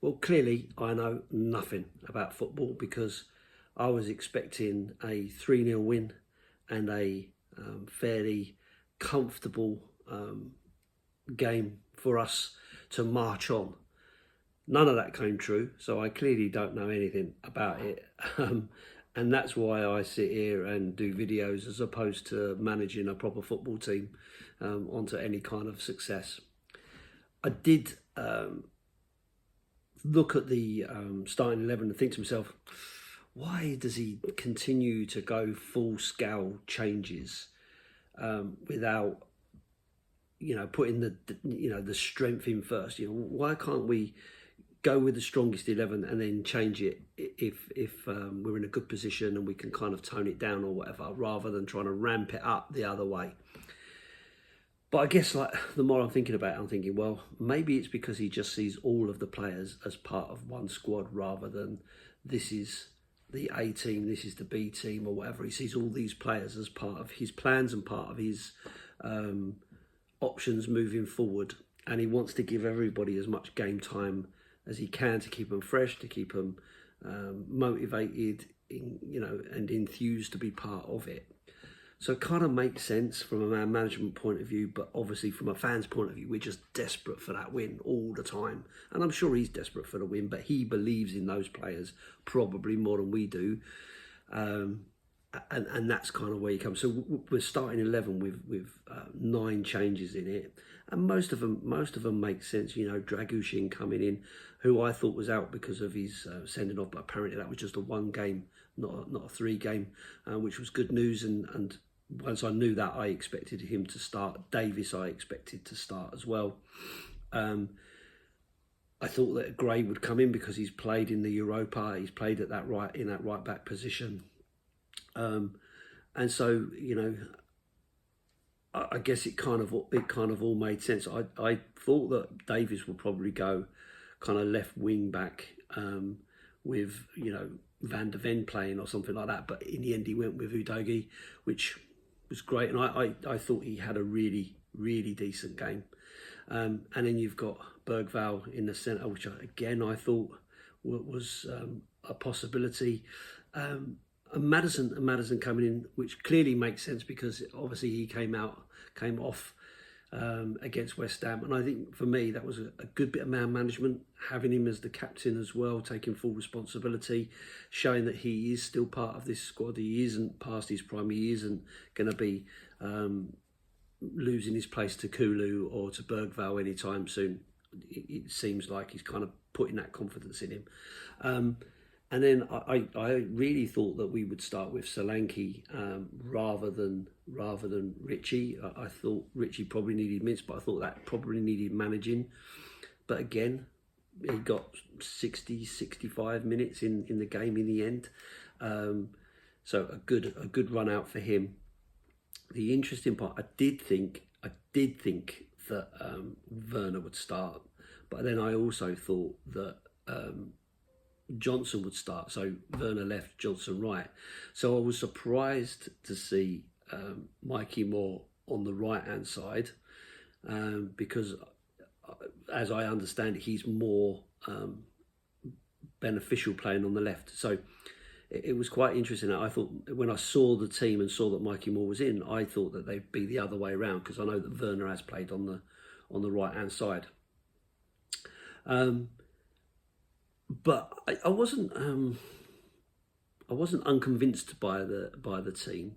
Well, clearly I know nothing about football because I was expecting a 3-0 win and a fairly comfortable game for us to march on. None of that came true, so I clearly don't know anything about it. And that's why I sit here and do videos as opposed to managing a proper football team onto any kind of success. I did look at the starting 11 and think to myself, why does he continue to go full scale changes without, putting the strength in first? Why can't we go with the strongest 11 and then change it if we're in a good position and we can kind of tone it down or whatever, rather than trying to ramp it up the other way? But I guess the more I'm thinking about it, I'm thinking, well, maybe it's because he just sees all of the players as part of one squad rather than this is the A team, this is the B team or whatever. He sees all these players as part of his plans and part of his options moving forward. And he wants to give everybody as much game time as he can to keep them fresh, to keep them motivated, and enthused to be part of it. So it kind of makes sense from a man management point of view, but obviously from a fan's point of view, we're just desperate for that win all the time. And I'm sure he's desperate for the win, but he believes in those players probably more than we do. And that's kind of where he comes. So we're starting 11 with 9 changes in it, and most of them make sense. Dragushin coming in, who I thought was out because of his sending off, but apparently that was just a 1 game, not a 3 game, which was good news. And once I knew that, I expected him to start. Davis, I expected to start as well. I thought that Gray would come in because he's played in the Europa. He's played in that right back position. And so, I guess it kind of all made sense. I thought that Davies would probably go kind of left wing back with Van der Ven playing or something like that, but in the end he went with Udogie, which was great, and I thought he had a really, really decent game. And then you've got Bergvall in the centre, which I thought was a possibility. And Maddison coming in, which clearly makes sense because obviously he came off against West Ham, and I think for me that was a good bit of man management, having him as the captain as well, taking full responsibility, showing that he is still part of this squad. He isn't past his prime. He isn't going to be losing his place to Kulu or to Bergvall anytime soon. It seems like he's kind of putting that confidence in him. And then I really thought that we would start with Solanke rather than Richie. I thought Richie probably needed minutes, but I thought that probably needed managing. But again, he got 65 minutes in the game in the end. So a good run out for him. The interesting part, I did think that Werner would start, but then I also thought that Johnson would start. So Werner left, Johnson right. So I was surprised to see Mikey Moore on the right hand side because, as I understand it, he's more beneficial playing on the left. So it was quite interesting. I thought when I saw the team and saw that Mikey Moore was in, I thought that they'd be the other way around because I know that Werner has played on the right hand side. But I wasn't unconvinced by the team.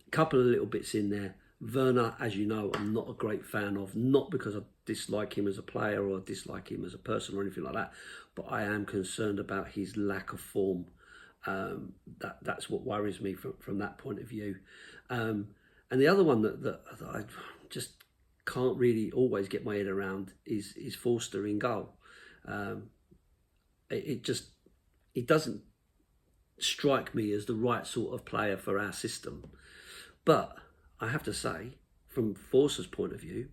A couple of little bits in there. Werner, as you know, I'm not a great fan of, not because I dislike him as a player or dislike him as a person or anything like that, but I am concerned about his lack of form. That's what worries me from that point of view. And the other one that I just can't really always get my head around is Forster in goal. It doesn't strike me as the right sort of player for our system. But I have to say, from Forster's point of view,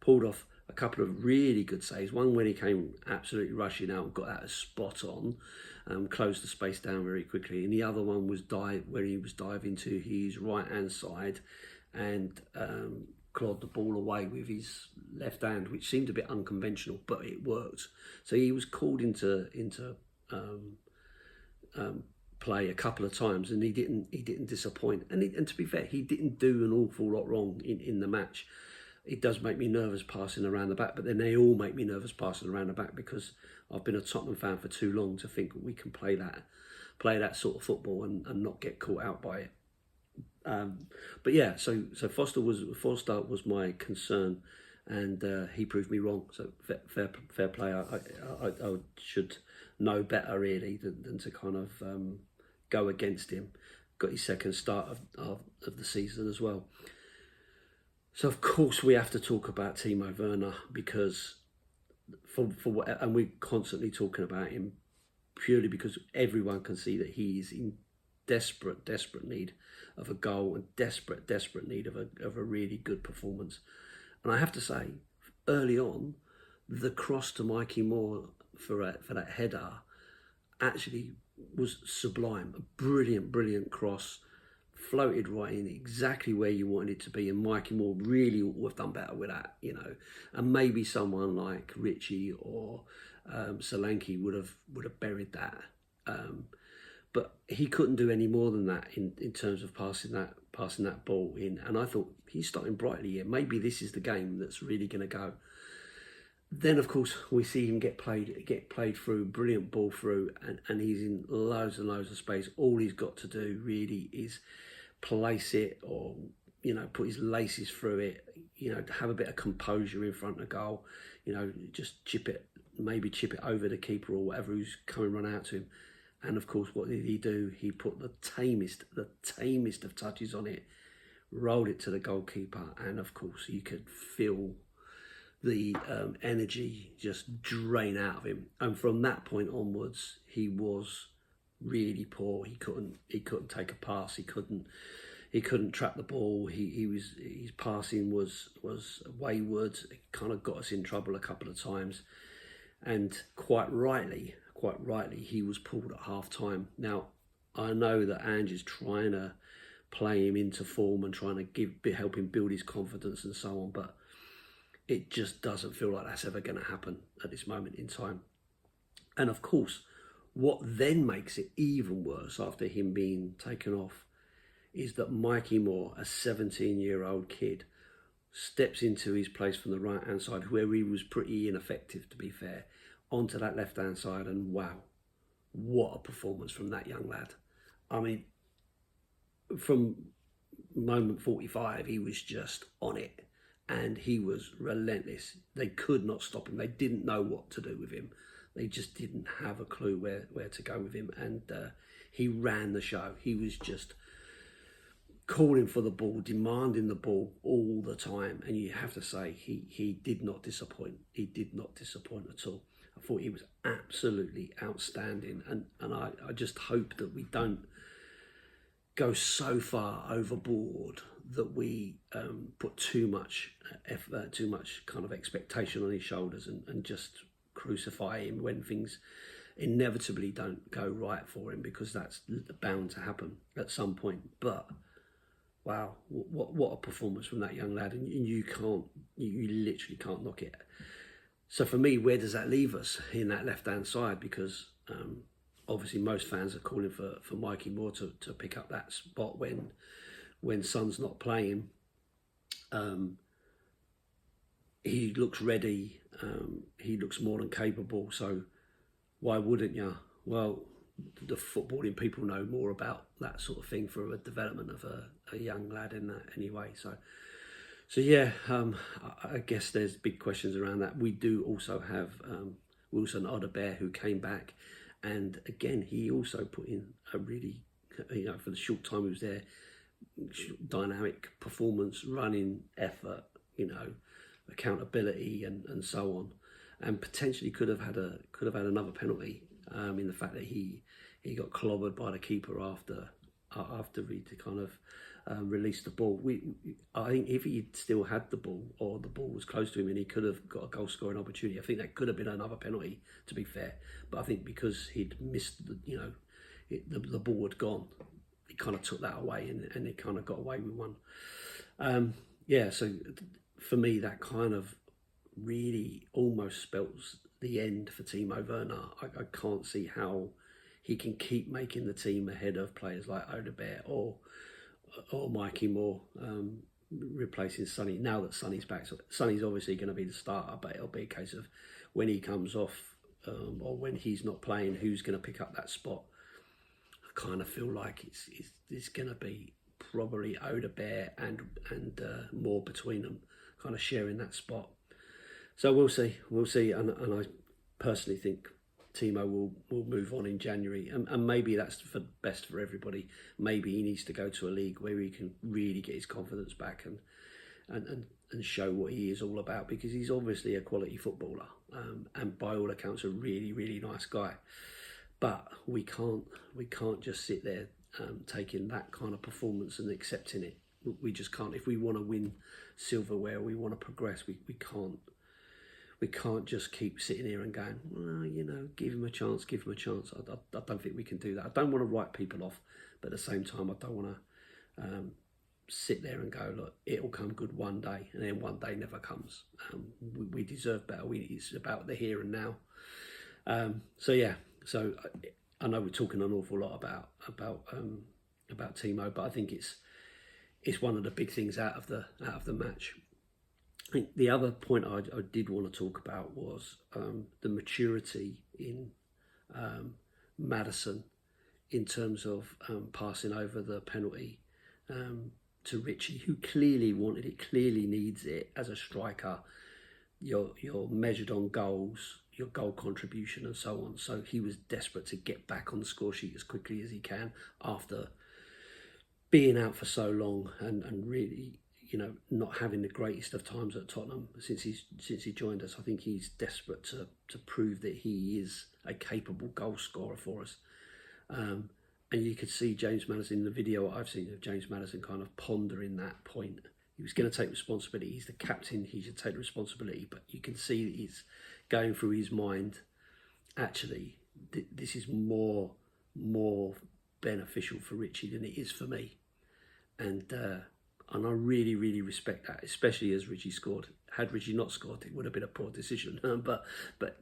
pulled off a couple of really good saves. One when he came absolutely rushing out and got that spot on, closed the space down very quickly. And the other one was where he was diving to his right hand side and clawed the ball away with his left hand, which seemed a bit unconventional, but it worked. So he was called into play a couple of times, and he didn't disappoint. And to be fair, he didn't do an awful lot wrong in the match. It does make me nervous passing around the back, but then they all make me nervous passing around the back because I've been a Tottenham fan for too long to think we can play that sort of football and not get caught out by it. But yeah, so Foster was my concern, and he proved me wrong. So fair play. I should know better really than to kind of go against him. Got his second start of the season as well. So of course we have to talk about Timo Werner, because for what, and we're constantly talking about him purely because everyone can see that he is in desperate need of a goal and desperate need of a really good performance. And I have to say, early on, the cross to Mikey Moore for that header actually was sublime. A brilliant cross, floated right in exactly where you wanted it to be, and Mikey Moore really would have done better with that, you know. And maybe someone like Richie or Solanke would have buried that. But he couldn't do any more than that in terms of passing that ball in. And I thought, he's starting brightly here. Maybe this is the game that's really going to go. Then, of course, we see him get played through, brilliant ball through, and he's in loads and loads of space. All he's got to do really is place it, or, you know, put his laces through it, you know, have a bit of composure in front of goal, you know, just chip it over the keeper or whatever who's coming run out to him. And of course, what did he do? He put the tamest of touches on it, rolled it to the goalkeeper, and of course you could feel the energy just drain out of him. And from that point onwards, he was really poor. He couldn't take a pass. He couldn't trap the ball. His passing was wayward. It kind of got us in trouble a couple of times, and quite rightly, he was pulled at half time. Now, I know that Ange is trying to play him into form and trying to help him build his confidence and so on, but it just doesn't feel like that's ever going to happen at this moment in time. And of course, what then makes it even worse after him being taken off is that Mikey Moore, a 17-year-old kid, steps into his place from the right-hand side, where he was pretty ineffective, to be fair, onto that left-hand side, and wow, what a performance from that young lad. I mean, from moment 45, he was just on it, and he was relentless. They could not stop him. They didn't know what to do with him. They just didn't have a clue where to go with him, and he ran the show. He was just calling for the ball, demanding the ball all the time, and you have to say he did not disappoint. He did not disappoint at all. I thought he was absolutely outstanding, and I just hope that we don't go so far overboard that we put too much effort, too much kind of expectation on his shoulders, and just crucify him when things inevitably don't go right for him, because that's bound to happen at some point. But wow, what a performance from that young lad, and you literally can't knock it. So for me, where does that leave us in that left-hand side? Because obviously most fans are calling for Mikey Moore to pick up that spot when Son's not playing. He looks ready. He looks more than capable. So why wouldn't you? Well, the footballing people know more about that sort of thing for a development of a young lad in that anyway. So yeah, I guess there's big questions around that. We do also have Wilson Odobert, who came back, and again, he also put in a really, for the short time he was there, dynamic performance, running effort, accountability and so on, and potentially could have had another penalty in the fact that he got clobbered by the keeper after he kind of released the ball. I think if he still had the ball, or the ball was close to him, and he could have got a goal scoring opportunity, I think that could have been another penalty, to be fair. But I think because he'd missed the ball had gone, he kind of took that away, and he kind of got away with one. yeah, so for me, that kind of really almost spells the end for Timo Werner. I can't see how he can keep making the team ahead of players like Odegaard or Mikey Moore, replacing Sonny. Now that Sonny's back, so Sonny's obviously going to be the starter, but it'll be a case of when he comes off, or when he's not playing, who's going to pick up that spot. I kind of feel like it's going to be probably Odegaard and Moore between them, kind of sharing that spot. So we'll see, and I personally think Timo will move on in January, and maybe that's for best for everybody. Maybe he needs to go to a league where he can really get his confidence back and show what he is all about, because he's obviously a quality footballer, and by all accounts a really nice guy. But we can't just sit there taking that kind of performance and accepting it. We just can't. If we want to win silverware, we want to progress. We can't. We can't just keep sitting here and going, well, give him a chance, give him a chance. I don't think we can do that. I don't want to write people off, but at the same time, I don't want to sit there and go, look, it'll come good one day, and then one day never comes. We deserve better. It's about the here and now. So I know we're talking an awful lot about Timo, but I think it's one of the big things out of the match. I think the other point I did want to talk about was the maturity in Maddison in terms of passing over the penalty to Richie, who clearly wanted it, clearly needs it as a striker. You're measured on goals, your goal contribution and so on. So he was desperate to get back on the score sheet as quickly as he can after being out for so long and really, not having the greatest of times at Tottenham since he joined us. I think he's desperate to prove that he is a capable goal scorer for us. And you could see James Maddison in the video I've seen of James Maddison kind of pondering that point. He was going to take responsibility. He's the captain. He should take the responsibility. But you can see that he's going through his mind. Actually, this is more beneficial for Richie than it is for me. And I really respect that, especially as Richie scored. Had Richie not scored, it would have been a poor decision. But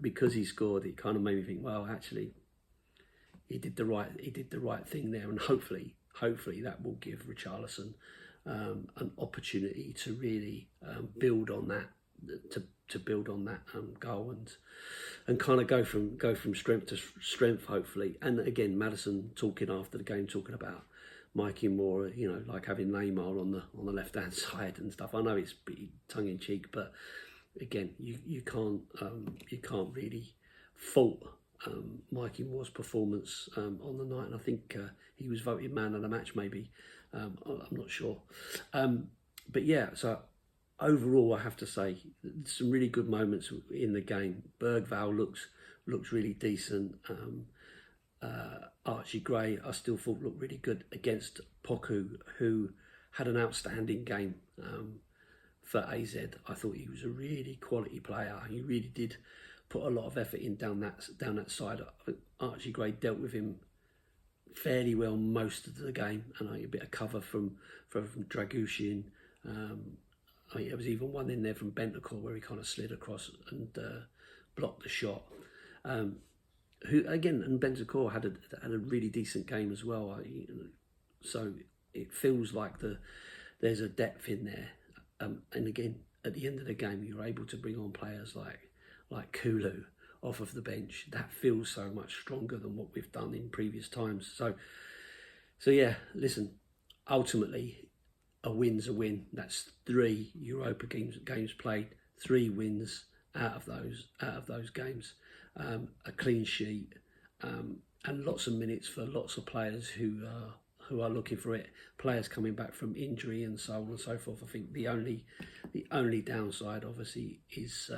because he scored, it kind of made me think, well, actually, he did the right thing there, and hopefully that will give Richarlison an opportunity to really build on that, to build on that goal and kind of go from strength to strength, hopefully. And again, Maddison talking after the game, talking about Mikey Moore, like having Neymar on the left hand side and stuff. I know it's tongue in cheek, but again, you can't really fault Mikey Moore's performance on the night, and I think he was voted man of the match. Maybe I'm not sure, but yeah. So overall, I have to say some really good moments in the game. Bergvall looks really decent. Archie Gray, I still thought looked really good against Poku, who had an outstanding game for AZ. I thought he was a really quality player. He really did put a lot of effort in down that side. I think Archie Gray dealt with him fairly well most of the game, and a bit of cover from Dragushin. I mean, there was even one in there from Bentancur where he kind of slid across and blocked the shot. Who again, and Bentancur had a really decent game as well. So it feels like there's a depth in there. And again, at the end of the game, you're able to bring on players like Kulu off of the bench. That feels so much stronger than what we've done in previous times. So yeah, listen, ultimately, a win's a win. That's 3 Europa games played, 3 wins out of those games. A clean sheet, and lots of minutes for lots of players who are looking for it. Players coming back from injury and so on and so forth. I think the only downside, obviously, is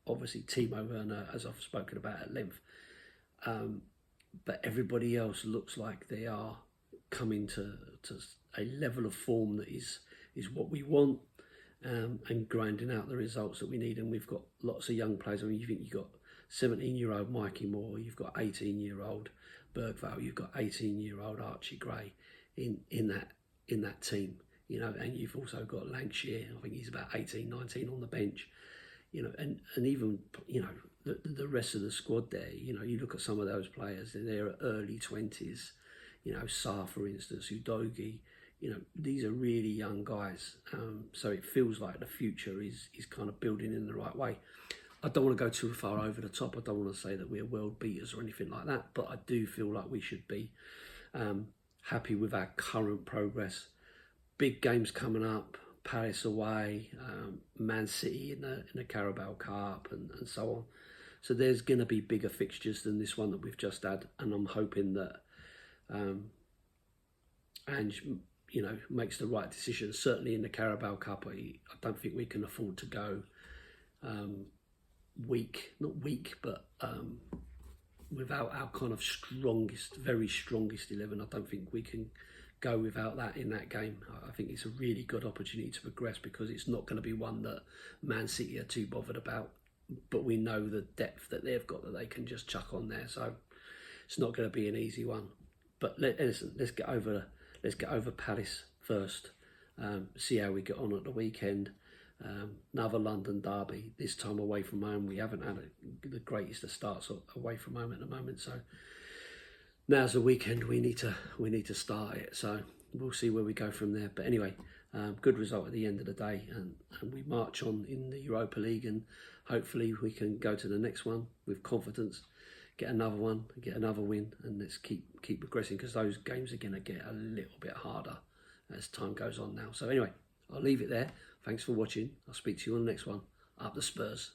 Timo Werner, as I've spoken about at length. But everybody else looks like they are coming to a level of form that is what we want, and grinding out the results that we need. And we've got lots of young players. I mean, you think you've got 17-year-old Mikey Moore, you've got 18-year-old Bergvall, you've got 18-year-old Archie Gray in that team. and you've also got Lancashire. I think he's about 18, 19 on the bench, and even, the rest of the squad there, you look at some of those players, they're early 20s, Sarr, for instance, Udogi, these are really young guys. So it feels like the future is kind of building in the right way. I don't want to go too far over the top. I don't want to say that we're world beaters or anything like that, but I do feel like we should be happy with our current progress. Big games coming up, Paris away, Man City in the Carabao Cup and so on. So there's going to be bigger fixtures than this one that we've just had, and I'm hoping that Ange, makes the right decision. Certainly in the Carabao Cup, I don't think we can afford to go without our kind of very strongest 11. I don't think we can go without that in that game. I think it's a really good opportunity to progress, because it's not going to be one that Man City are too bothered about. But we know the depth that they've got that they can just chuck on there. So it's not going to be an easy one. But listen, let's get over Palace first. See how we get on at the weekend. Another London derby, this time away from home. We haven't had the greatest of starts away from home at the moment. So now's the weekend. We need to start it. So we'll see where we go from there. But anyway, good result at the end of the day, and we march on in the Europa League, and hopefully we can go to the next one with confidence, get another one, get another win, and let's keep progressing, because those games are going to get a little bit harder as time goes on now. So anyway, I'll leave it there. Thanks for watching. I'll speak to you on the next one. Up the Spurs.